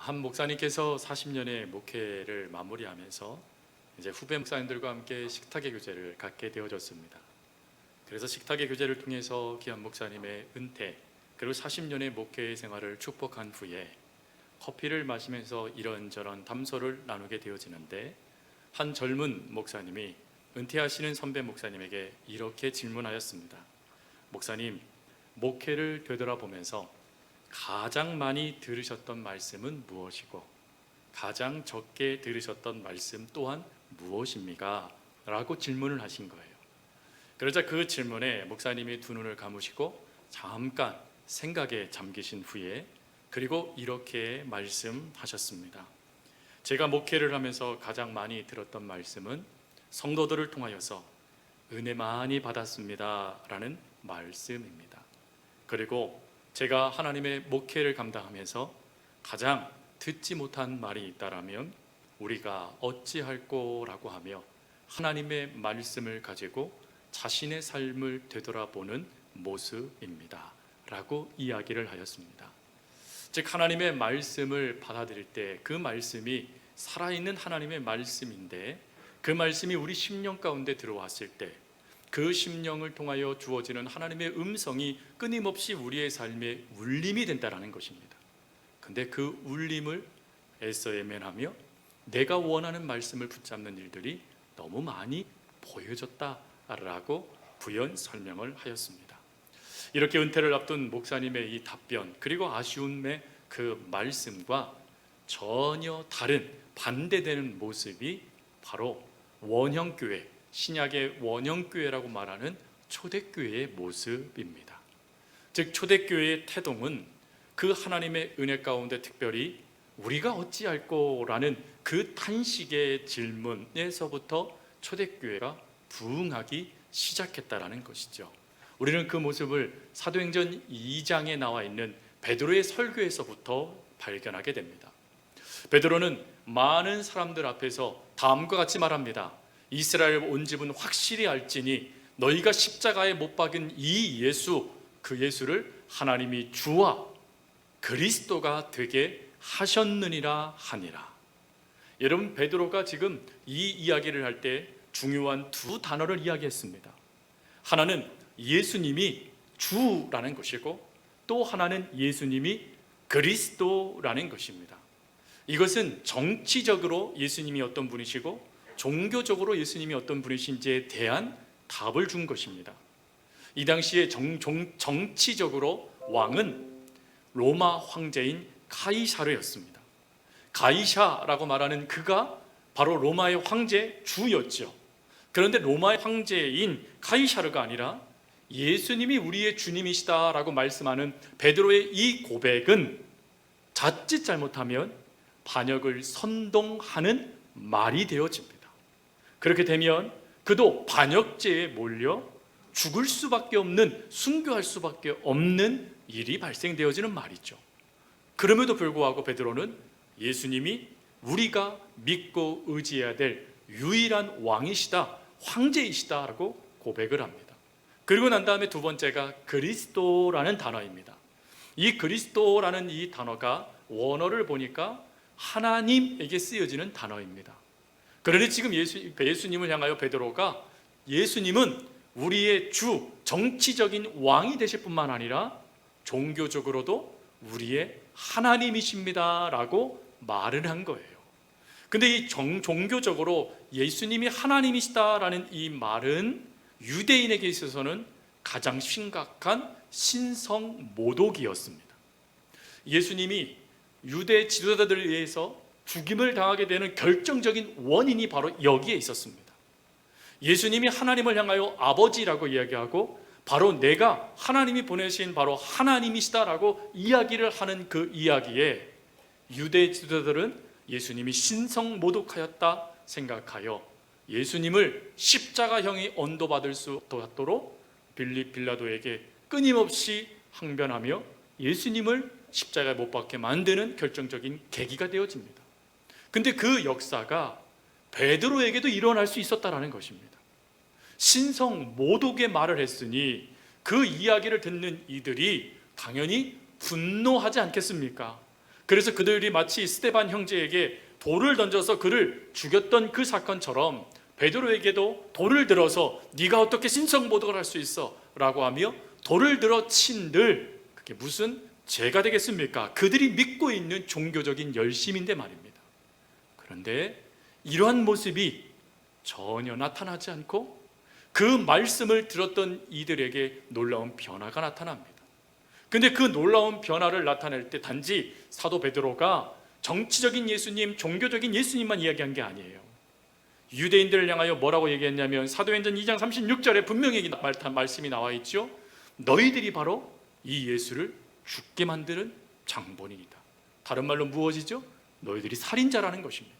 한 목사님께서 40년의 목회를 마무리하면서 이제 후배 목사님들과 함께 식탁의 교제를 갖게 되어졌습니다. 그래서 식탁의 교제를 통해서 귀한 목사님의 은퇴 그리고 40년의 목회 생활을 축복한 후에 커피를 마시면서 이런저런 담소를 나누게 되어지는데, 한 젊은 목사님이 은퇴하시는 선배 목사님에게 이렇게 질문하였습니다. 목사님, 목회를 되돌아보면서 가장 많이 들으셨던 말씀은 무엇이고 가장 적게 들으셨던 말씀 또한 무엇입니까? 라고 질문을 하신 거예요. 그러자 그 질문에 목사님이 두 눈을 감으시고 잠깐 생각에 잠기신 후에 그리고 이렇게 말씀하셨습니다. 제가 목회를 하면서 가장 많이 들었던 말씀은 성도들을 통하여서 은혜 많이 받았습니다 라는 말씀입니다. 그리고 제가 하나님의 목회를 감당하면서 가장 듣지 못한 말이 있다라면 우리가 어찌할꼬라고 하며 하나님의 말씀을 가지고 자신의 삶을 되돌아보는 모습입니다 라고 이야기를 하였습니다. 즉, 하나님의 말씀을 받아들일 때 그 말씀이 살아있는 하나님의 말씀인데, 그 말씀이 우리 심령 가운데 들어왔을 때 그 심령을 통하여 주어지는 하나님의 음성이 끊임없이 우리의 삶에 울림이 된다는 것입니다. 근데 그 울림을 애써 외면하며 내가 원하는 말씀을 붙잡는 일들이 너무 많이 보여졌다라고 부연 설명을 하였습니다. 이렇게 은퇴를 앞둔 목사님의 이 답변 그리고 아쉬움의 그 말씀과 전혀 다른 반대되는 모습이 바로 원형교회, 신약의 원형교회라고 말하는 초대교회의 모습입니다. 즉, 초대교회의 태동은 그 하나님의 은혜 가운데 특별히 우리가 어찌할꼬라는 그 탄식의 질문에서부터 초대교회가 부흥하기 시작했다라는 것이죠. 우리는 그 모습을 사도행전 2장에 나와 있는 베드로의 설교에서부터 발견하게 됩니다. 베드로는 많은 사람들 앞에서 다음과 같이 말합니다. 이스라엘 온 집은 확실히 알지니 너희가 십자가에 못 박은 이 예수, 그 예수를 하나님이 주와 그리스도가 되게 하셨느니라 하니라. 여러분, 베드로가 지금 이 이야기를 할 때 중요한 두 단어를 이야기했습니다. 하나는 예수님이 주라는 것이고 또 하나는 예수님이 그리스도라는 것입니다. 이것은 정치적으로 예수님이 어떤 분이시고 종교적으로 예수님이 어떤 분이신지에 대한 답을 준 것입니다. 이 당시에 정치적으로 왕은 로마 황제인 가이사르였습니다. 가이사라고 말하는 그가 바로 로마의 황제 주였죠. 그런데 로마의 황제인 가이사르가 아니라 예수님이 우리의 주님이시다라고 말씀하는 베드로의 이 고백은 자칫 잘못하면 반역을 선동하는 말이 되어집니다. 그렇게 되면 그도 반역죄에 몰려 죽을 수밖에 없는, 순교할 수밖에 없는 일이 발생되어지는 말이죠. 그럼에도 불구하고 베드로는 예수님이 우리가 믿고 의지해야 될 유일한 왕이시다, 황제이시다라고 고백을 합니다. 그리고 난 다음에 두 번째가 그리스도라는 단어입니다. 이 그리스도라는 이 단어가 원어를 보니까 하나님에게 쓰여지는 단어입니다. 그러니 지금 예수님을 향하여 베드로가 예수님은 우리의 주, 정치적인 왕이 되실 뿐만 아니라 종교적으로도 우리의 하나님이십니다 라고 말을 한 거예요. 근데 이 종교적으로 예수님이 하나님이시다라는 이 말은 유대인에게 있어서는 가장 심각한 신성 모독이었습니다. 예수님이 유대 지도자들에 의해서 죽임을 당하게 되는 결정적인 원인이 바로 여기에 있었습니다. 예수님이 하나님을 향하여 아버지라고 이야기하고 바로 내가 하나님이 보내신 바로 하나님이시다라고 이야기를 하는 그 이야기에 유대 지도자들은 예수님이 신성 모독하였다 생각하여 예수님을 십자가형이 언도받을 수 있도록 빌라도에게 끊임없이 항변하며 예수님을 십자가에 못 박게 만드는 결정적인 계기가 되어집니다. 근데 그 역사가 베드로에게도 일어날 수 있었다라는 것입니다. 신성 모독의 말을 했으니 그 이야기를 듣는 이들이 당연히 분노하지 않겠습니까? 그래서 그들이 마치 스데반 형제에게 돌을 던져서 그를 죽였던 그 사건처럼 베드로에게도 돌을 들어서 네가 어떻게 신성모독을 할 수 있어? 라고 하며 돌을 들어 친들, 그게 무슨 죄가 되겠습니까? 그들이 믿고 있는 종교적인 열심인데 말입니다. 그런데 이러한 모습이 전혀 나타나지 않고 그 말씀을 들었던 이들에게 놀라운 변화가 나타납니다. 근데 그 놀라운 변화를 나타낼 때 단지 사도 베드로가 정치적인 예수님, 종교적인 예수님만 이야기한 게 아니에요. 유대인들을 향하여 뭐라고 얘기했냐면 사도행전 2장 36절에 분명히 말씀이 나와 있죠. 너희들이 바로 이 예수를 죽게 만드는 장본인이다. 다른 말로 무엇이죠? 너희들이 살인자라는 것입니다.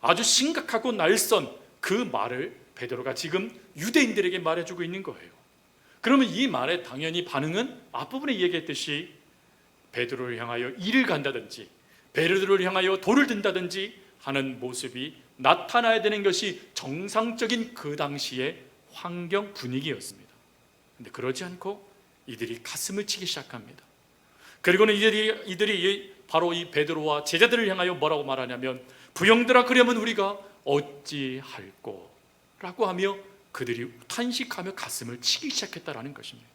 아주 심각하고 날선 그 말을 베드로가 지금 유대인들에게 말해주고 있는 거예요. 그러면 이 말에 당연히 반응은 앞부분에 얘기했듯이 베드로를 향하여 이를 간다든지 베드로를 향하여 돌을 든다든지 하는 모습이 나타나야 되는 것이 정상적인 그 당시의 환경 분위기였습니다. 그런데 그러지 않고 이들이 가슴을 치기 시작합니다. 그리고는 이들이 바로 이 베드로와 제자들을 향하여 뭐라고 말하냐면 부형들아 그러면 우리가 어찌할꼬 라고 하며 그들이 탄식하며 가슴을 치기 시작했다라는 것입니다.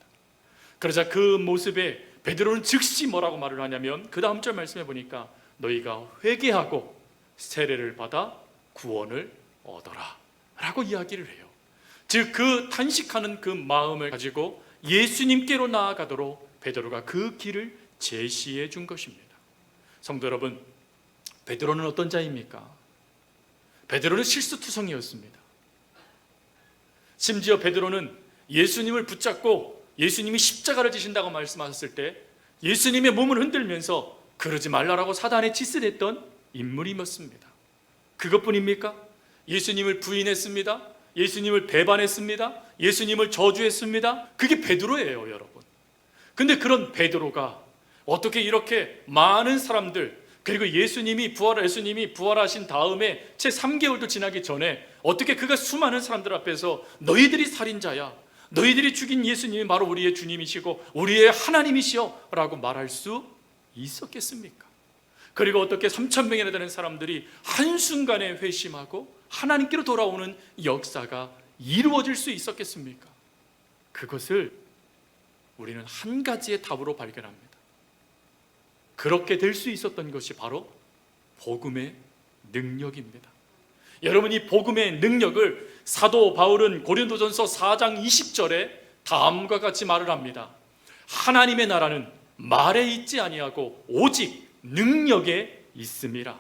그러자 그 모습에 베드로는 즉시 뭐라고 말을 하냐면 그 다음 절 말씀해 보니까 너희가 회개하고 세례를 받아 구원을 얻어라 라고 이야기를 해요. 즉 그 탄식하는 그 마음을 가지고 예수님께로 나아가도록 베드로가 그 길을 제시해 준 것입니다. 성도 여러분, 베드로는 어떤 자입니까? 베드로는 실수투성이었습니다. 심지어 베드로는 예수님을 붙잡고 예수님이 십자가를 지신다고 말씀하셨을 때 예수님의 몸을 흔들면서 그러지 말라라고 사단에 짓을 인물이었습니다. 그것뿐입니까? 예수님을 부인했습니다. 예수님을 배반했습니다. 예수님을 저주했습니다. 그게 베드로예요, 여러분. 근데 그런 베드로가 어떻게 이렇게 많은 사람들, 그리고 예수님이 부활하신 다음에 채 3개월도 지나기 전에 어떻게 그가 수많은 사람들 앞에서 너희들이 살인자야, 너희들이 죽인 예수님이 바로 우리의 주님이시고 우리의 하나님이시여 라고 말할 수 있었겠습니까? 그리고 어떻게 3,000명이나 되는 사람들이 한순간에 회심하고 하나님께로 돌아오는 역사가 이루어질 수 있었겠습니까? 그것을 우리는 한 가지의 답으로 발견합니다. 그렇게 될 수 있었던 것이 바로 복음의 능력입니다. 여러분, 이 복음의 능력을 사도 바울은 고린도전서 4장 20절에 다음과 같이 말을 합니다. 하나님의 나라는 말에 있지 아니하고 오직 능력에 있음이라.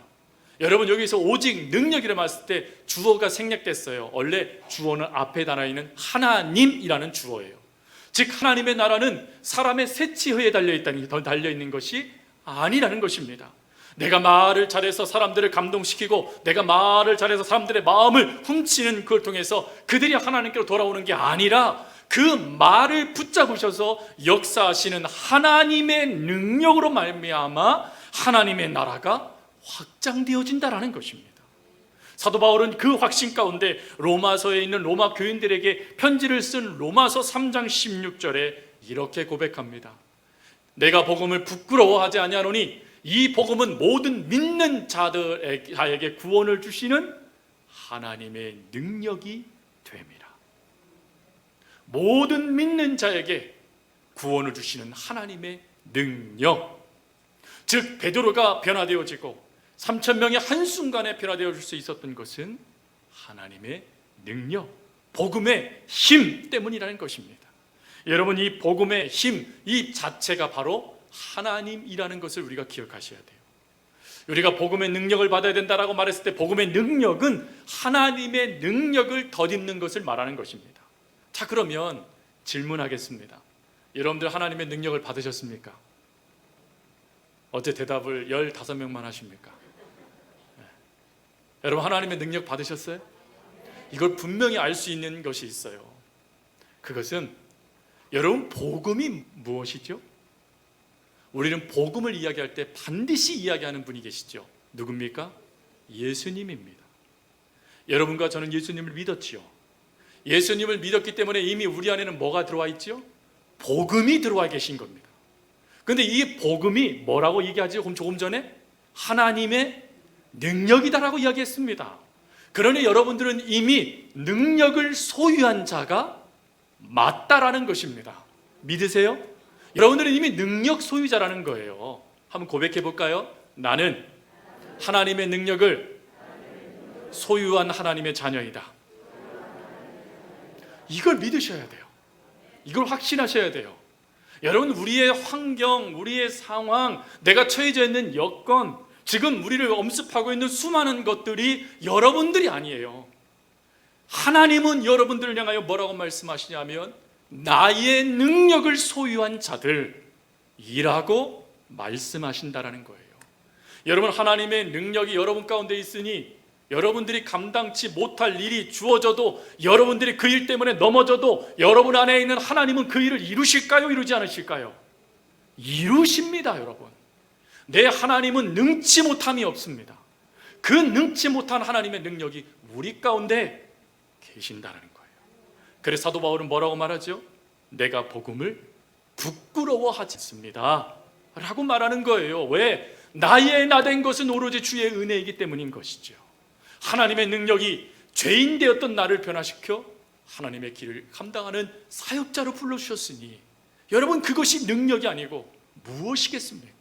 여러분, 여기서 오직 능력이라고 했을 때 주어가 생략됐어요. 원래 주어는 앞에 달아있는 하나님이라는 주어예요. 즉 하나님의 나라는 사람의 세치허에 달려있는 것이 아니라는 것입니다. 내가 말을 잘해서 사람들을 감동시키고 내가 말을 잘해서 사람들의 마음을 훔치는 그걸 통해서 그들이 하나님께로 돌아오는 게 아니라 그 말을 붙잡으셔서 역사하시는 하나님의 능력으로 말미암아 하나님의 나라가 확장되어진다라는 것입니다. 사도 바울은 그 확신 가운데 로마서에 있는 로마 교인들에게 편지를 쓴 로마서 3장 16절에 이렇게 고백합니다. 내가 복음을 부끄러워하지 아니하노니 이 복음은 모든 믿는 자에게 구원을 주시는 하나님의 능력이 됨이라. 모든 믿는 자에게 구원을 주시는 하나님의 능력. 즉 베드로가 변화되어지고 3,000명이 한순간에 변화되어질 수 있었던 것은 하나님의 능력, 복음의 힘 때문이라는 것입니다. 여러분, 이 복음의 힘, 이 자체가 바로 하나님이라는 것을 우리가 기억하셔야 돼요. 우리가 복음의 능력을 받아야 된다라고 말했을 때 복음의 능력은 하나님의 능력을 덧입는 것을 말하는 것입니다. 자, 그러면 질문하겠습니다. 여러분들 하나님의 능력을 받으셨습니까? 어째 대답을 15명만 하십니까? 네. 여러분 하나님의 능력 받으셨어요? 이걸 분명히 알 수 있는 것이 있어요. 그것은 여러분 복음이 무엇이죠? 우리는 복음을 이야기할 때 반드시 이야기하는 분이 계시죠. 누굽니까? 예수님입니다. 여러분과 저는 예수님을 믿었지요. 예수님을 믿었기 때문에 이미 우리 안에는 뭐가 들어와 있지요? 복음이 들어와 계신 겁니다. 근데 이 복음이 뭐라고 얘기하지? 조금 전에 하나님의 능력이다라고 이야기했습니다. 그러니 여러분들은 이미 능력을 소유한 자가 맞다라는 것입니다. 믿으세요? 여러분들은 이미 능력 소유자라는 거예요. 한번 고백해 볼까요? 나는 하나님의 능력을 소유한 하나님의 자녀이다. 이걸 믿으셔야 돼요. 이걸 확신하셔야 돼요. 여러분, 우리의 환경, 우리의 상황, 내가 처해져 있는 여건, 지금 우리를 엄습하고 있는 수많은 것들이 여러분들이 아니에요. 하나님은 여러분들을 향하여 뭐라고 말씀하시냐면 나의 능력을 소유한 자들이라고 말씀하신다라는 거예요. 여러분, 하나님의 능력이 여러분 가운데 있으니 여러분들이 감당치 못할 일이 주어져도, 여러분들이 그 일 때문에 넘어져도 여러분 안에 있는 하나님은 그 일을 이루실까요? 이루지 않으실까요? 이루십니다. 여러분, 내 하나님은 능치 못함이 없습니다. 그 능치 못한 하나님의 능력이 우리 가운데 계신다는 거예요. 그래서 사도 바울은 뭐라고 말하죠? 내가 복음을 부끄러워하지 않습니다 라고 말하는 거예요. 왜? 나의 나된 것은 오로지 주의 은혜이기 때문인 것이죠. 하나님의 능력이 죄인 되었던 나를 변화시켜 하나님의 길을 감당하는 사역자로 불러주셨으니 여러분, 그것이 능력이 아니고 무엇이겠습니까?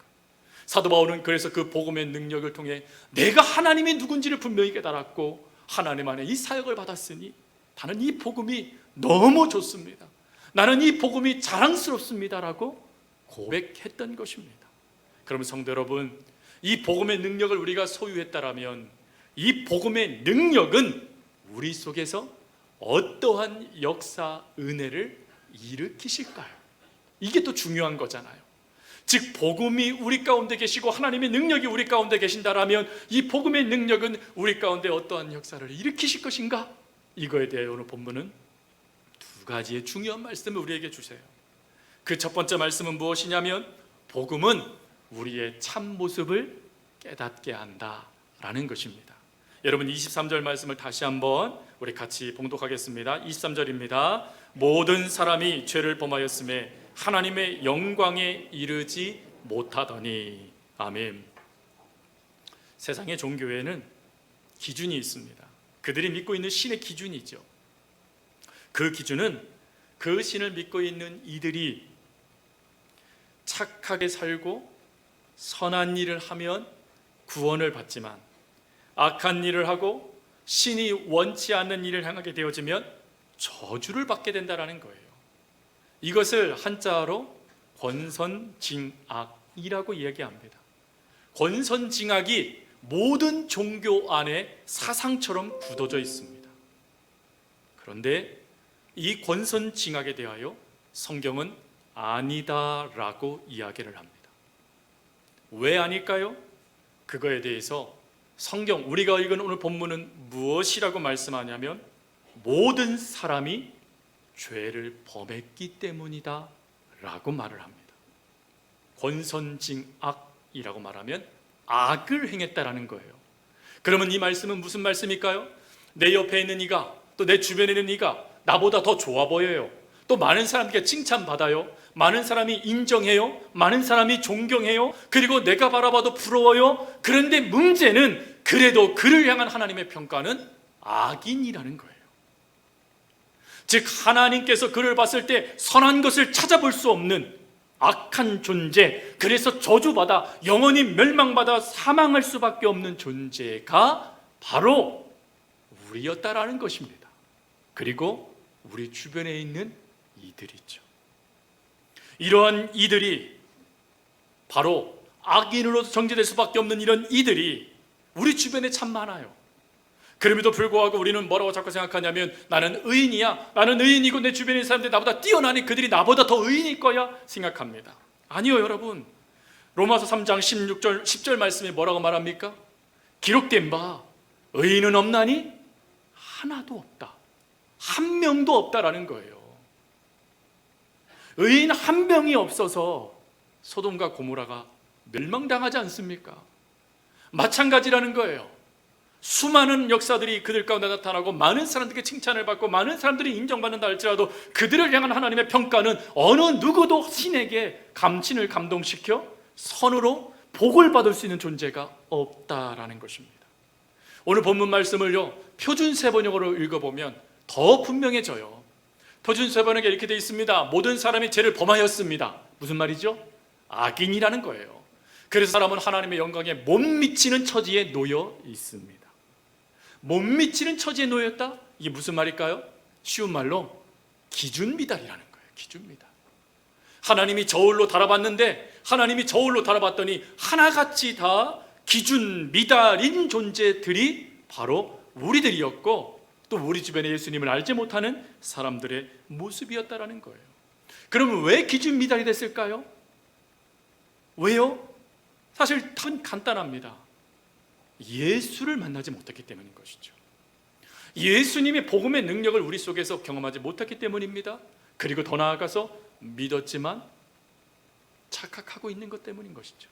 사도 바울은 그래서 그 복음의 능력을 통해 내가 하나님이 누군지를 분명히 깨달았고 하나님 안에 이 사역을 받았으니 나는 이 복음이 너무 좋습니다, 나는 이 복음이 자랑스럽습니다라고 고백했던 것입니다. 그러면 성도 여러분, 이 복음의 능력을 우리가 소유했다라면 이 복음의 능력은 우리 속에서 어떠한 역사, 은혜를 일으키실까요? 이게 또 중요한 거잖아요. 즉, 복음이 우리 가운데 계시고 하나님의 능력이 우리 가운데 계신다라면 이 복음의 능력은 우리 가운데 어떠한 역사를 일으키실 것인가? 이거에 대해 오늘 본문은 두 가지의 중요한 말씀을 우리에게 주세요. 그 첫 번째 말씀은 무엇이냐면 복음은 우리의 참모습을 깨닫게 한다라는 것입니다. 여러분, 23절 말씀을 다시 한번 우리 같이 봉독하겠습니다. 23절입니다. 모든 사람이 죄를 범하였음에 하나님의 영광에 이르지 못하더니. 아멘. 세상의 종교에는 기준이 있습니다. 그들이 믿고 있는 신의 기준이죠. 그 기준은 그 신을 믿고 있는 이들이 착하게 살고 선한 일을 하면 구원을 받지만 악한 일을 하고 신이 원치 않는 일을 행하게 되어지면 저주를 받게 된다는 거예요. 이것을 한자로 권선징악이라고 이야기합니다. 권선징악이 모든 종교 안에 사상처럼 굳어져 있습니다. 그런데 이 권선징악에 대하여 성경은 아니다라고 이야기를 합니다. 왜 아닐까요? 그거에 대해서 성경, 우리가 읽은 오늘 본문은 무엇이라고 말씀하냐면 모든 사람이 죄를 범했기 때문이다 라고 말을 합니다. 권선징악이라고 말하면 악을 행했다라는 거예요. 그러면 이 말씀은 무슨 말씀일까요? 내 옆에 있는 이가, 또 내 주변에 있는 이가 나보다 더 좋아 보여요. 또 많은 사람들께 칭찬받아요. 많은 사람이 인정해요. 많은 사람이 존경해요. 그리고 내가 바라봐도 부러워요. 그런데 문제는 그래도 그를 향한 하나님의 평가는 악인이라는 거예요. 즉, 하나님께서 그를 봤을 때 선한 것을 찾아볼 수 없는 악한 존재, 그래서 저주받아 영원히 멸망받아 사망할 수밖에 없는 존재가 바로 우리였다라는 것입니다. 그리고 우리 주변에 있는 이들이죠. 이러한 이들이 바로 악인으로서 정죄될 수밖에 없는 이런 이들이 우리 주변에 참 많아요. 그럼에도 불구하고 우리는 뭐라고 자꾸 생각하냐면 나는 의인이야, 나는 의인이고 내 주변에 있는 사람들이 나보다 뛰어나니 그들이 나보다 더 의인일 거야 생각합니다. 아니요, 여러분. 로마서 3장 16절 10절 말씀이 뭐라고 말합니까? 기록된 바 의인은 없나니 하나도 없다, 한 명도 없다라는 거예요. 의인 한 명이 없어서 소돔과 고모라가 멸망당하지 않습니까? 마찬가지라는 거예요. 수많은 역사들이 그들 가운데 나타나고 많은 사람들에게 칭찬을 받고 많은 사람들이 인정받는다 할지라도 그들을 향한 하나님의 평가는 어느 누구도 신에게 감신을 감동시켜 선으로 복을 받을 수 있는 존재가 없다라는 것입니다. 오늘 본문 말씀을요, 표준세 번역으로 읽어보면 더 분명해져요. 표준세 번역에 이렇게 되어 있습니다. 모든 사람이 죄를 범하였습니다. 무슨 말이죠? 악인이라는 거예요. 그래서 사람은 하나님의 영광에 못 미치는 처지에 놓여 있습니다. 못 미치는 처지에 놓였다? 이게 무슨 말일까요? 쉬운 말로 기준미달이라는 거예요. 기준미달. 하나님이 저울로 달아봤는데, 하나님이 저울로 달아봤더니 하나같이 다 기준 미달인 존재들이 바로 우리들이었고, 또 우리 주변에 예수님을 알지 못하는 사람들의 모습이었다라는 거예요. 그러면 왜 기준 미달이 됐을까요? 왜요? 사실 답은 간단합니다. 예수를 만나지 못했기 때문인 것이죠. 예수님의 복음의 능력을 우리 속에서 경험하지 못했기 때문입니다. 그리고 더 나아가서 믿었지만 착각하고 있는 것 때문인 것이죠.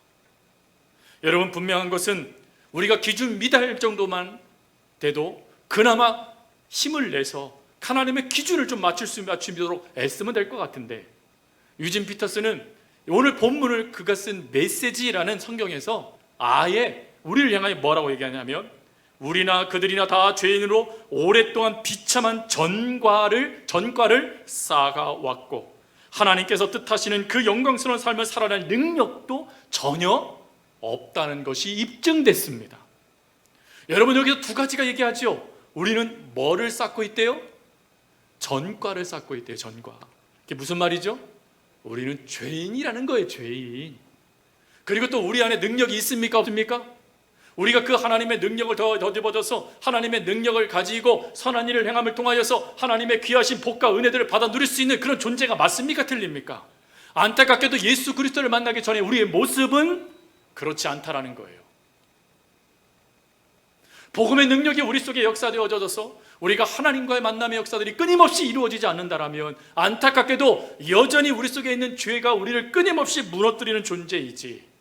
여러분, 분명한 것은 우리가 기준 미달 정도만 돼도 그나마 힘을 내서 하나님의 기준을 좀 맞추도록 애쓰면 될 것 같은데, 유진 피터스는 오늘 본문을 그가 쓴 메시지라는 성경에서 아예 우리를 향하여 뭐라고 얘기하냐면, 우리나 그들이나 다 죄인으로 오랫동안 비참한 전과를 쌓아왔고 하나님께서 뜻하시는 그 영광스러운 삶을 살아낼 능력도 전혀 없다는 것이 입증됐습니다. 여러분, 여기서 두 가지가 얘기하죠. 우리는 뭐를 쌓고 있대요? 전과를 쌓고 있대요. 전과. 이게 무슨 말이죠? 우리는 죄인이라는 거예요. 죄인. 그리고 또 우리 안에 능력이 있습니까? 없습니까? 우리가 그 하나님의 능력을 더 뒤집어져서 하나님의 능력을 가지고 선한 일을 행함을 통하여서 하나님의 귀하신 복과 은혜들을 받아 누릴 수 있는 그런 존재가 맞습니까? 틀립니까? 안타깝게도 예수 그리스도를 만나기 전에 우리의 모습은 그렇지 않다라는 거예요. 복음의 능력이 우리 속에 역사되어져서 우리가 하나님과의 만남의 역사들이 끊임없이 이루어지지 않는다라면 안타깝게도 여전히 우리 속에 있는 죄가 우리를 끊임없이 무너뜨리는 존재이지,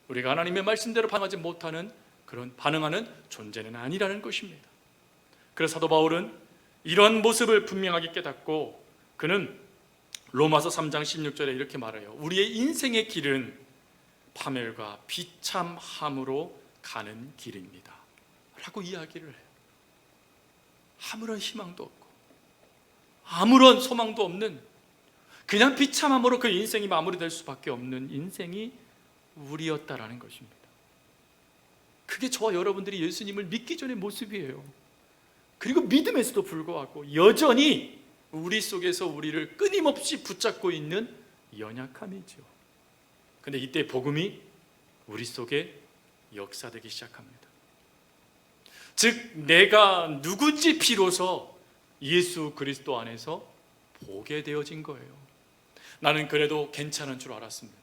우리가 하나님의 말씀대로 반응하지 못하는 그런 반응하는 존재는 아니라는 것입니다. 그래서 사도 바울은 이러한 모습을 분명하게 깨닫고 그는 로마서 3장 16절에 이렇게 말해요. 우리의 인생의 길은 파멸과 비참함으로 가는 길입니다 라고 이야기를 해요. 아무런 희망도 없고 아무런 소망도 없는 그냥 비참함으로 그 인생이 마무리될 수밖에 없는 인생이 우리였다라는 것입니다. 그게 저와 여러분들이 예수님을 믿기 전의 모습이에요. 그리고 믿음에서도 불구하고 여전히 우리 속에서 우리를 끊임없이 붙잡고 있는 연약함이죠. 근데 이때 복음이 우리 속에 역사되기 시작합니다. 즉 내가 누군지 비로소 예수 그리스도 안에서 보게 되어진 거예요. 나는 그래도 괜찮은 줄 알았습니다.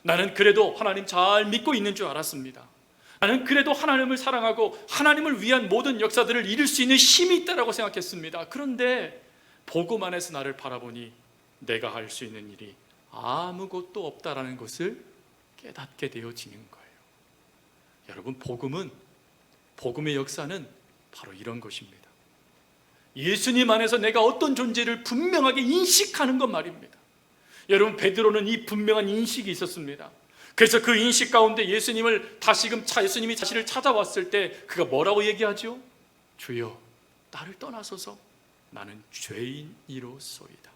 나는 그래도 하나님 잘 믿고 있는 줄 알았습니다. 나는 그래도 하나님을 사랑하고 하나님을 위한 모든 역사들을 이룰 수 있는 힘이 있다고 생각했습니다. 그런데 복음 안에서 나를 바라보니 내가 할 수 있는 일이 아무것도 없다라는 것을 깨닫게 되어지는 거예요. 여러분, 복음의 역사는 바로 이런 것입니다. 예수님 안에서 내가 어떤 존재를 분명하게 인식하는 것 말입니다. 여러분, 베드로는 이 분명한 인식이 있었습니다. 그래서 그 인식 가운데 예수님이 자신을 찾아왔을 때 그가 뭐라고 얘기하죠? 주여, 나를 떠나소서, 나는 죄인이로소이다.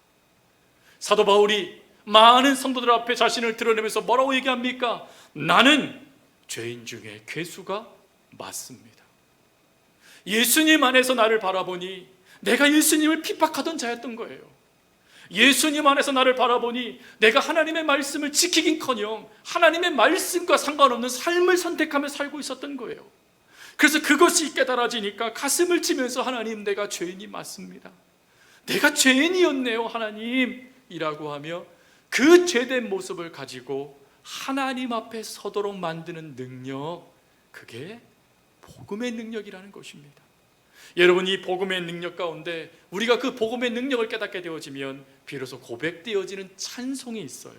사도 바울이 많은 성도들 앞에 자신을 드러내면서 뭐라고 얘기합니까? 나는 죄인 중에 괴수가 맞습니다. 예수님 안에서 나를 바라보니 내가 예수님을 핍박하던 자였던 거예요. 예수님 안에서 나를 바라보니 내가 하나님의 말씀을 지키긴커녕 하나님의 말씀과 상관없는 삶을 선택하며 살고 있었던 거예요. 그래서 그것이 깨달아지니까 가슴을 치면서 하나님, 내가 죄인이 맞습니다. 내가 죄인이었네요 하나님이라고 하며 그 죄된 모습을 가지고 하나님 앞에 서도록 만드는 능력, 그게 복음의 능력이라는 것입니다. 여러분, 이 복음의 능력 가운데 우리가 그 복음의 능력을 깨닫게 되어지면 비로소 고백되어지는 찬송이 있어요.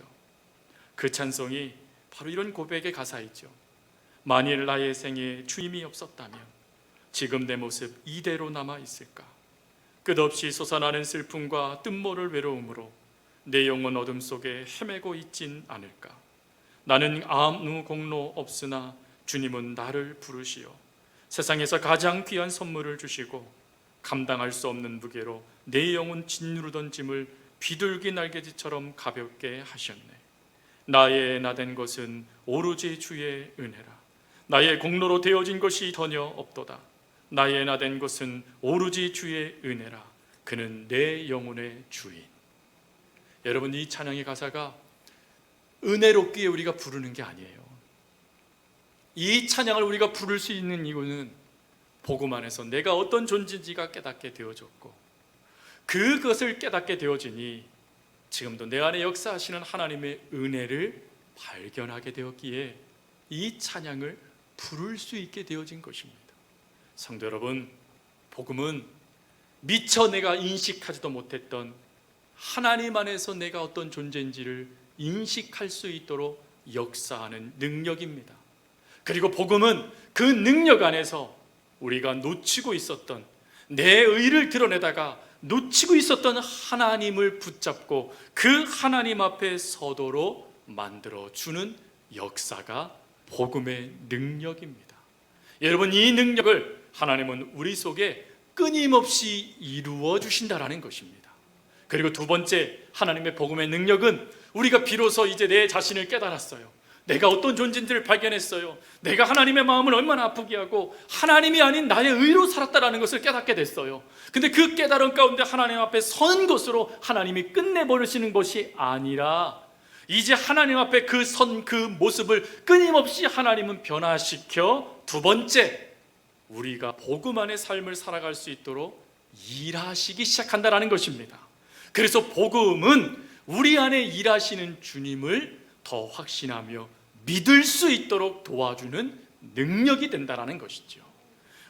그 찬송이 바로 이런 고백의 가사이죠. 만일 나의 생에 주님이 없었다면 지금 내 모습 이대로 남아 있을까? 끝없이 솟아나는 슬픔과 뜬모를 외로움으로 내 영혼 어둠 속에 헤매고 있진 않을까? 나는 아무 공로 없으나 주님은 나를 부르시어 세상에서 가장 귀한 선물을 주시고 감당할 수 없는 무게로 내 영혼 짓누르던 짐을 비둘기 날개짓처럼 가볍게 하셨네. 나의 나된 것은 오로지 주의 은혜라. 나의 공로로 되어진 것이 전혀 없도다. 나의 나된 것은 오로지 주의 은혜라. 그는 내 영혼의 주인. 여러분, 이 찬양의 가사가 은혜롭기에 우리가 부르는 게 아니에요. 이 찬양을 우리가 부를 수 있는 이유는 복음 안에서 내가 어떤 존재인지가 깨닫게 되어졌고 그것을 깨닫게 되어지니 지금도 내 안에 역사하시는 하나님의 은혜를 발견하게 되었기에 이 찬양을 부를 수 있게 되어진 것입니다. 성도 여러분, 복음은 미처 내가 인식하지도 못했던 하나님 안에서 내가 어떤 존재인지를 인식할 수 있도록 역사하는 능력입니다. 그리고 복음은 그 능력 안에서 우리가 놓치고 있었던 내 의를 드러내다가 놓치고 있었던 하나님을 붙잡고 그 하나님 앞에 서도록 만들어주는 역사가 복음의 능력입니다. 여러분, 이 능력을 하나님은 우리 속에 끊임없이 이루어 주신다라는 것입니다. 그리고 두 번째, 하나님의 복음의 능력은 우리가 비로소 이제 내 자신을 깨달았어요. 내가 어떤 존재인지를 발견했어요. 내가 하나님의 마음을 얼마나 아프게 하고 하나님이 아닌 나의 의로 살았다라는 것을 깨닫게 됐어요. 근데 그 깨달음 가운데 하나님 앞에 선 것으로 하나님이 끝내버리시는 것이 아니라 이제 하나님 앞에 그 모습을 끊임없이 하나님은 변화시켜 두 번째, 우리가 복음 안의 삶을 살아갈 수 있도록 일하시기 시작한다는 것입니다. 그래서 복음은 우리 안에 일하시는 주님을 더 확신하며 믿을 수 있도록 도와주는 능력이 된다는 것이죠.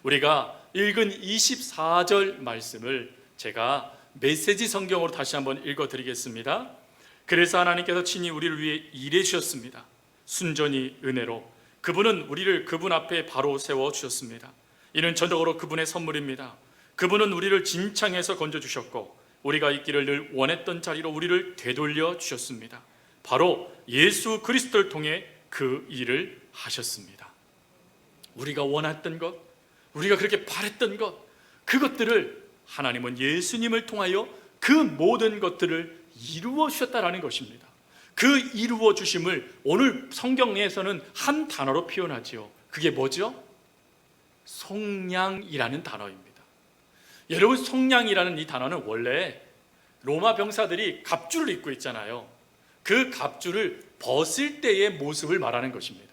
우리가 읽은 24절 말씀을 제가 메시지 성경으로 다시 한번 읽어드리겠습니다. 그래서 하나님께서 친히 우리를 위해 일해 주셨습니다. 순전히 은혜로 그분은 우리를 그분 앞에 바로 세워주셨습니다. 이는 전적으로 그분의 선물입니다. 그분은 우리를 진창에서 건져주셨고 우리가 있기를 늘 원했던 자리로 우리를 되돌려 주셨습니다. 바로 예수 그리스도를 통해 그 일을 하셨습니다. 우리가 원했던 것, 우리가 그렇게 바랬던 것, 그것들을 하나님은 예수님을 통하여 그 모든 것들을 이루어 주셨다라는 것입니다. 그 이루어 주심을 오늘 성경에서는 한 단어로 표현하지요. 그게 뭐죠? 속량이라는 단어입니다. 여러분, 속량이라는 이 단어는 원래 로마 병사들이 갑주를 입고 있잖아요. 그 갑주를 벗을 때의 모습을 말하는 것입니다.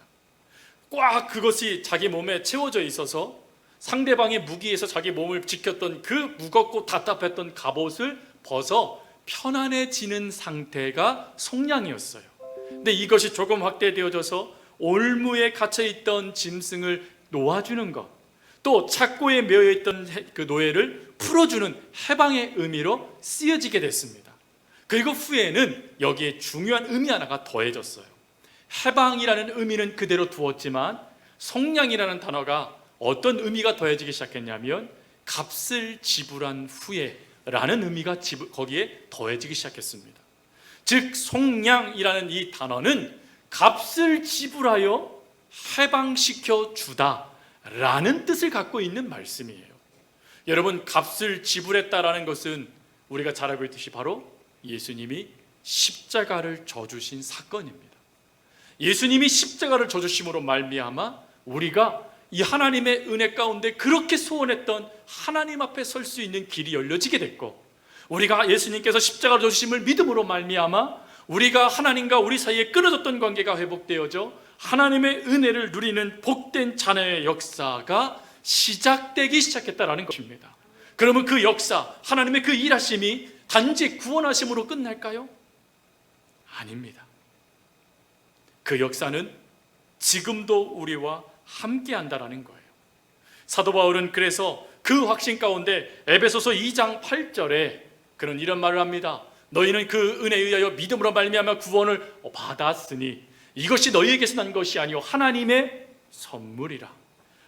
꽉 그것이 자기 몸에 채워져 있어서 상대방의 무기에서 자기 몸을 지켰던 그 무겁고 답답했던 갑옷을 벗어 편안해지는 상태가 속량이었어요. 근데 이것이 조금 확대되어져서 올무에 갇혀있던 짐승을 놓아주는 것, 또 착고에 매여있던 그 노예를 풀어주는 해방의 의미로 쓰여지게 됐습니다. 그리고 후에는 여기에 중요한 의미 하나가 더해졌어요. 해방이라는 의미는 그대로 두었지만 속량이라는 단어가 어떤 의미가 더해지기 시작했냐면 값을 지불한 후에 라는 의미가 거기에 더해지기 시작했습니다. 즉 속량이라는 이 단어는 값을 지불하여 해방시켜 주다 라는 뜻을 갖고 있는 말씀이에요. 여러분, 값을 지불했다라는 것은 우리가 잘 알고 있듯이 바로 예수님이 십자가를 져주신 사건입니다. 예수님이 십자가를 져주심으로 말미암아 우리가 이 하나님의 은혜 가운데 그렇게 소원했던 하나님 앞에 설 수 있는 길이 열려지게 됐고, 우리가 예수님께서 십자가를 져주심을 믿음으로 말미암아 우리가 하나님과 우리 사이에 끊어졌던 관계가 회복되어져 하나님의 은혜를 누리는 복된 자녀의 역사가 시작되기 시작했다라는 것입니다. 그러면 그 역사, 하나님의 그 일하심이 단지 구원하심으로 끝날까요? 아닙니다. 그 역사는 지금도 우리와 함께 한다라는 거예요. 사도 바울은 그래서 그 확신 가운데 에베소서 2장 8절에 그런 이런 말을 합니다. 너희는 그 은혜에 의하여 믿음으로 말미암아 구원을 받았으니 이것이 너희에게서 난 것이 아니요 하나님의 선물이라.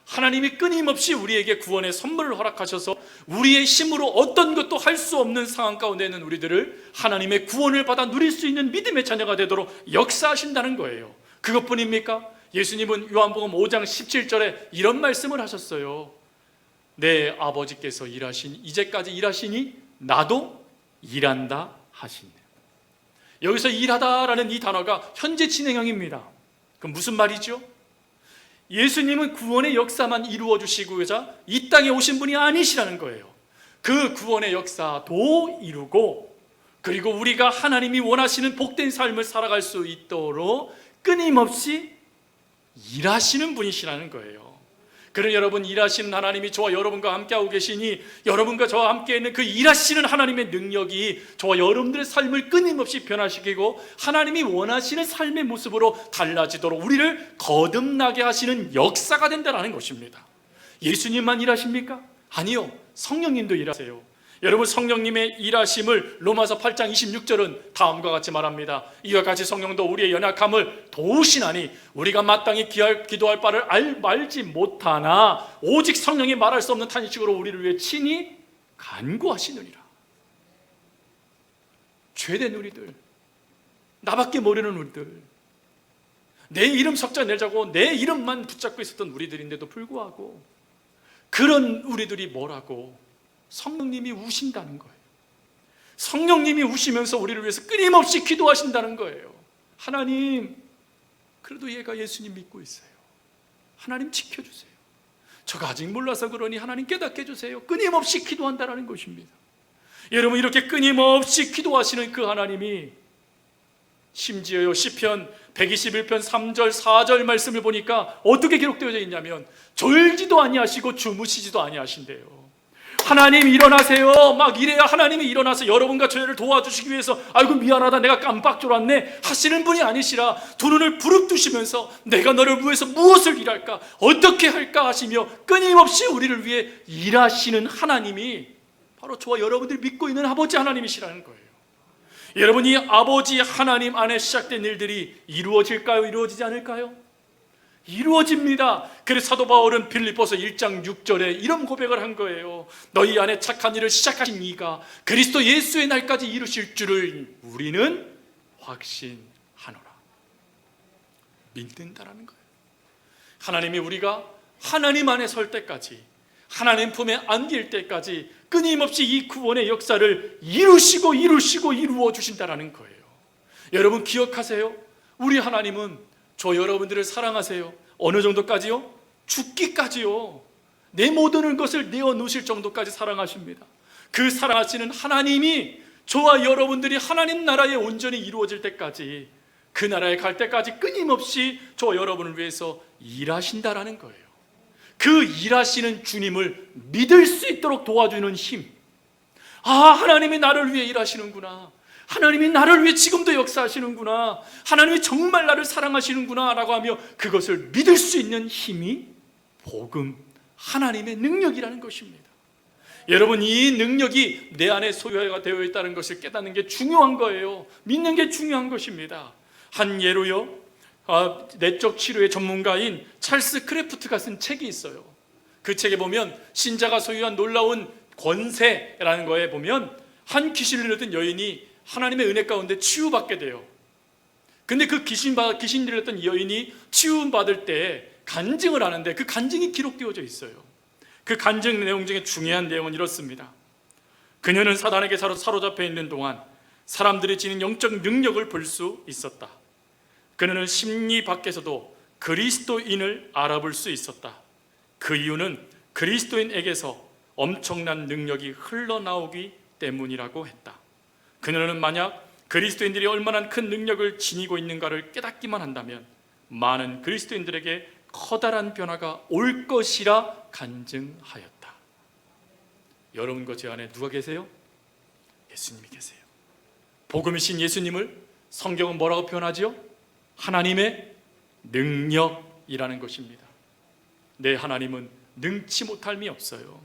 하나님이 끊임없이 우리에게 구원의 선물을 허락하셔서 우리의 힘으로 어떤 것도 할 수 없는 상황 가운데 있는 우리들을 하나님의 구원을 받아 누릴 수 있는 믿음의 자녀가 되도록 역사하신다는 거예요. 그것뿐입니까? 예수님은 요한복음 5장 17절에 이런 말씀을 하셨어요. 내 아버지께서 이제까지 일하시니 나도 일한다 하시네. 여기서 일하다라는 이 단어가 현재 진행형입니다. 그럼 무슨 말이죠? 예수님은 구원의 역사만 이루어 주시고자 이 땅에 오신 분이 아니시라는 거예요. 그 구원의 역사도 이루고, 그리고 우리가 하나님이 원하시는 복된 삶을 살아갈 수 있도록 끊임없이 일하시는 분이시라는 거예요. 그런 여러분, 일하시는 하나님이 저와 여러분과 함께하고 계시니 여러분과 저와 함께 있는 그 일하시는 하나님의 능력이 저와 여러분들의 삶을 끊임없이 변화시키고 하나님이 원하시는 삶의 모습으로 달라지도록 우리를 거듭나게 하시는 역사가 된다는 것입니다. 예수님만 일하십니까? 아니요, 성령님도 일하세요. 여러분, 성령님의 일하심을 로마서 8장 26절은 다음과 같이 말합니다. 이와 같이 성령도 우리의 연약함을 도우시나니 우리가 마땅히 기도할 바를 말지 못하나 오직 성령이 말할 수 없는 탄식으로 우리를 위해 친히 간구하시느니라. 죄된 우리들, 나밖에 모르는 우리들, 내 이름 석자 내자고 내 이름만 붙잡고 있었던 우리들인데도 불구하고 그런 우리들이 뭐라고? 성령님이 우신다는 거예요. 성령님이 우시면서 우리를 위해서 끊임없이 기도하신다는 거예요. 하나님, 그래도 얘가 예수님 믿고 있어요. 하나님 지켜주세요. 저가 아직 몰라서 그러니 하나님 깨닫게 해주세요. 끊임없이 기도한다는 것입니다. 여러분, 이렇게 끊임없이 기도하시는 그 하나님이 심지어요, 시편 121편 3절 4절 말씀을 보니까 어떻게 기록되어져 있냐면 졸지도 아니하시고 주무시지도 아니하신대요. 하나님 일어나세요. 막 이래야 하나님이 일어나서 여러분과 저희를 도와주시기 위해서 아이고 미안하다 내가 깜빡 졸았네 하시는 분이 아니시라 두 눈을 부릅뜨시면서 내가 너를 위해서 무엇을 일할까, 어떻게 할까 하시며 끊임없이 우리를 위해 일하시는 하나님이 바로 저와 여러분들이 믿고 있는 아버지 하나님이시라는 거예요. 여러분, 이 아버지 하나님 안에 시작된 일들이 이루어질까요? 이루어지지 않을까요? 이루어집니다. 그래서 사도 바울은 빌립보서 1장 6절에 이런 고백을 한 거예요. 너희 안에 착한 일을 시작하신 이가 그리스도 예수의 날까지 이루실 줄을 우리는 확신하노라. 믿는다라는 거예요. 하나님이 우리가 하나님 안에 설 때까지, 하나님 품에 안길 때까지 끊임없이 이 구원의 역사를 이루시고 이루어 주신다라는 거예요. 여러분 기억하세요. 우리 하나님은 저 여러분들을 사랑하세요. 어느 정도까지요? 죽기까지요. 내 모든 것을 내어놓으실 정도까지 사랑하십니다. 그 사랑하시는 하나님이 저와 여러분들이 하나님 나라에 온전히 이루어질 때까지, 그 나라에 갈 때까지 끊임없이 저와 여러분을 위해서 일하신다라는 거예요. 그 일하시는 주님을 믿을 수 있도록 도와주는 힘. 아, 하나님이 나를 위해 일하시는구나. 하나님이 나를 위해 지금도 역사하시는구나. 하나님이 정말 나를 사랑하시는구나 라고 하며 그것을 믿을 수 있는 힘이 복음, 하나님의 능력이라는 것입니다. 여러분, 이 능력이 내 안에 소유가 되어 있다는 것을 깨닫는 게 중요한 거예요. 믿는 게 중요한 것입니다. 한 예로요, 내적 치료의 전문가인 찰스 크래프트가 쓴 책이 있어요. 그 책에 보면 신자가 소유한 놀라운 권세라는 거에 보면 한 귀신을 들렸던 여인이 하나님의 은혜 가운데 치유받게 돼요. 근데 그 귀신 들렸던 여인이 치유받을 때 간증을 하는데 그 간증이 기록되어져 있어요. 그 간증 내용 중에 중요한 내용은 이렇습니다. 그녀는 사단에게 사로잡혀 있는 동안 사람들이 지닌 영적 능력을 볼 수 있었다. 그녀는 심리 밖에서도 그리스도인을 알아볼 수 있었다. 그 이유는 그리스도인에게서 엄청난 능력이 흘러나오기 때문이라고 했다. 그녀는 만약 그리스도인들이 얼마나 큰 능력을 지니고 있는가를 깨닫기만 한다면 많은 그리스도인들에게 커다란 변화가 올 것이라 간증하였다. 여러분과 제 안에 누가 계세요? 예수님이 계세요. 복음이신 예수님을 성경은 뭐라고 표현하지요? 하나님의 능력이라는 것입니다. 내 하나님은 능치 못할미 없어요.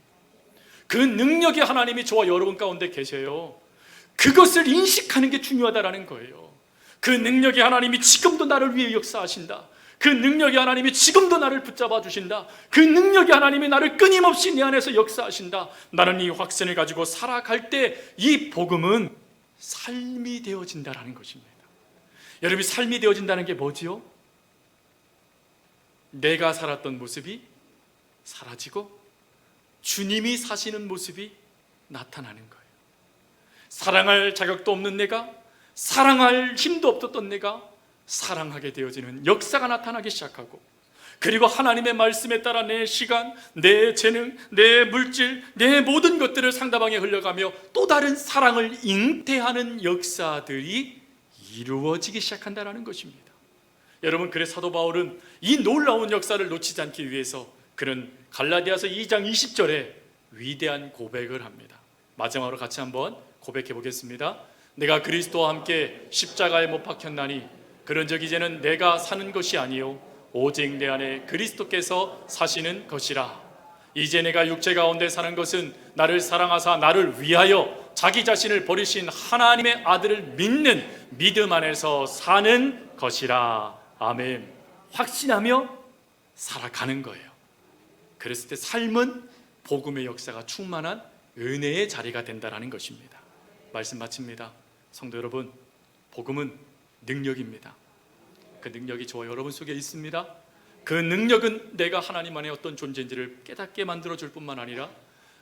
그 능력의 하나님이 저와 여러분 가운데 계세요. 그것을 인식하는 게 중요하다라는 거예요. 그 능력의 하나님이 지금도 나를 위해 역사하신다. 그 능력이 하나님이 지금도 나를 붙잡아 주신다. 그 능력이 하나님이 나를 끊임없이 내 안에서 역사하신다. 나는 이 확신을 가지고 살아갈 때 이 복음은 삶이 되어진다라는 것입니다. 여러분, 삶이 되어진다는 게 뭐지요? 내가 살았던 모습이 사라지고 주님이 사시는 모습이 나타나는 거예요. 사랑할 자격도 없는 내가, 사랑할 힘도 없었던 내가 사랑하게 되어지는 역사가 나타나기 시작하고, 그리고 하나님의 말씀에 따라 내 시간, 내 재능, 내 물질, 내 모든 것들을 상대방에 흘려가며 또 다른 사랑을 잉태하는 역사들이 이루어지기 시작한다는 것입니다. 여러분, 그래서 사도 바울은 이 놀라운 역사를 놓치지 않기 위해서 그는 갈라디아서 2장 20절에 위대한 고백을 합니다. 마지막으로 같이 한번 고백해 보겠습니다. 내가 그리스도와 함께 십자가에 못 박혔나니 그런즉 이제는 내가 사는 것이 아니요 오직 내 안에 그리스도께서 사시는 것이라. 이제 내가 육체 가운데 사는 것은 나를 사랑하사 나를 위하여 자기 자신을 버리신 하나님의 아들을 믿는 믿음 안에서 사는 것이라. 아멘. 확신하며 살아가는 거예요. 그랬을 때 삶은 복음의 역사가 충만한 은혜의 자리가 된다는 것입니다. 말씀 마칩니다. 성도 여러분, 복음은 능력입니다. 그 능력이 저와 여러분 속에 있습니다. 그 능력은 내가 하나님 안에 어떤 존재인지를 깨닫게 만들어줄 뿐만 아니라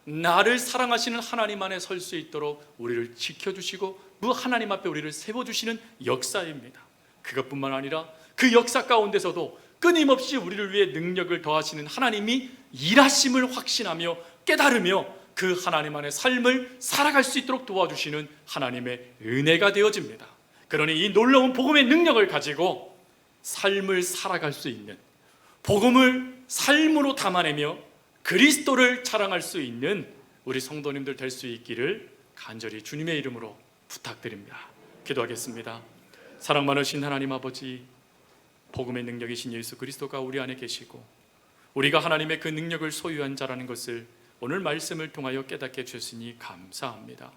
나를 사랑하시는 하나님 안에 설 수 있도록 우리를 지켜주시고 그 하나님 앞에 우리를 세워주시는 역사입니다. 그것뿐만 아니라 그 역사 가운데서도 끊임없이 우리를 위해 능력을 더하시는 하나님이 일하심을 확신하며 깨달으며 그 하나님 안의 삶을 살아갈 수 있도록 도와주시는 하나님의 은혜가 되어집니다. 그러니 이 놀라운 복음의 능력을 가지고 삶을 살아갈 수 있는, 복음을 삶으로 담아내며 그리스도를 자랑할 수 있는 우리 성도님들 될 수 있기를 간절히 주님의 이름으로 부탁드립니다. 기도하겠습니다. 사랑 많으신 하나님 아버지, 복음의 능력이신 예수 그리스도가 우리 안에 계시고 우리가 하나님의 그 능력을 소유한 자라는 것을 오늘 말씀을 통하여 깨닫게 해주셨으니 감사합니다.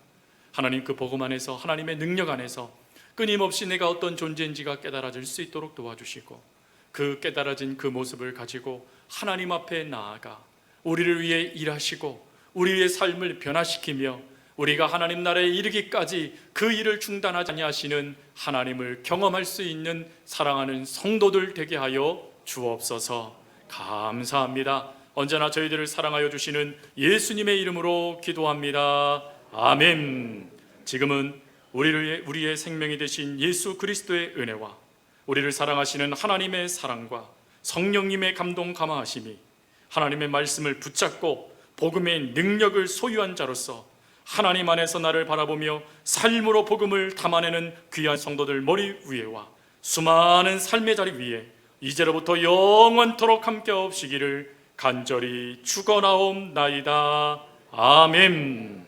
하나님, 그 복음 안에서, 하나님의 능력 안에서 끊임없이 내가 어떤 존재인지가 깨달아질 수 있도록 도와주시고 그 깨달아진 그 모습을 가지고 하나님 앞에 나아가 우리를 위해 일하시고 우리의 삶을 변화시키며 우리가 하나님 나라에 이르기까지 그 일을 중단하지 아니하시는 하나님을 경험할 수 있는 사랑하는 성도들 되게 하여 주옵소서. 감사합니다. 언제나 저희들을 사랑하여 주시는 예수님의 이름으로 기도합니다. 아멘. 지금은 우리의 생명이 되신 예수 그리스도의 은혜와 우리를 사랑하시는 하나님의 사랑과 성령님의 감동 감화하심이 하나님의 말씀을 붙잡고 복음의 능력을 소유한 자로서 하나님 안에서 나를 바라보며 삶으로 복음을 담아내는 귀한 성도들 머리 위에와 수많은 삶의 자리 위에 이제로부터 영원토록 함께 없시기를 간절히 축원하옵나이다. 아멘.